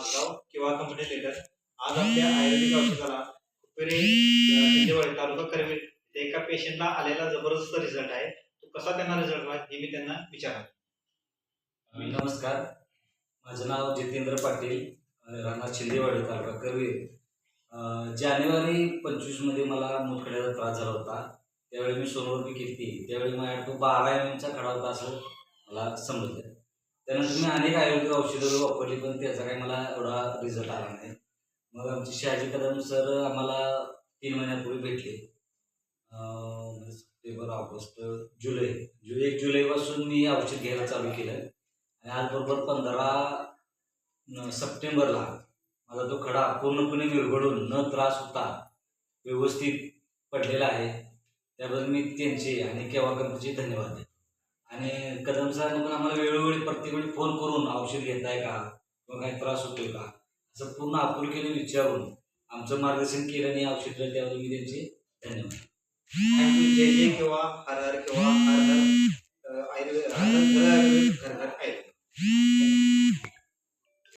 माझगाव किंवा company leader. आज आपल्या आयुर्वेदिक औषधाला शिंदेवाडी तालुका करवीर इथे एका पेशंटला आलेला जबरदस्त रिझल्ट आहे. तो कसा त्यांना रिझल्ट आला हे मी त्यांना विचारणार. नमस्कार, माझं नाव जितेंद्र पाटील, राहणार शिंदेवाडी तालुका करवीर. जानेवारी 25 मध्ये मला मुतखड्याचा त्रास झाला होता. त्यावेळी मी सोनोग्राफी केली. त्यावेळी माझ्या तो 12 mm चा खडा होता असं मला समजलं. त्यानंतर मी अनेक आयुर्वेदिक औषधं वापरली, पण त्याचा काही मला एवढा रिझल्ट आला नाही. मग आमचे शहाजी कदम सर आम्हाला 3 महिन्यापूर्वी भेटले. सप्टेंबर, ऑगस्ट, जुलै 1 जुलैपासून मी औषध घ्यायला चालू केलं आणि आज बरोबर 15 सप्टेंबरला माझा तो खडा पूर्णपणे विरघळून न त्रास होता व्यवस्थित पडलेला आहे. त्याबद्दल मी त्यांचे आणि केवा कंपनीचे धन्यवाद देतो. आणि कदम सरांनी पण आम्हाला वेळोवेळी प्रत्येक वेळी फोन करून औषध घेताय का किंवा काही त्रास होतोय का असं पूर्ण आपुलकीने विचारून आमचं मार्गदर्शन केलं आणि औषध दिलं. त्याबद्दल मी त्यांचे धन्यवाद. थँक्यू. जय जय किंवा हर हर किंवा हर हर आयुर्वेद, हर हर आयुर्वेद, घर घर आयुर्वेद.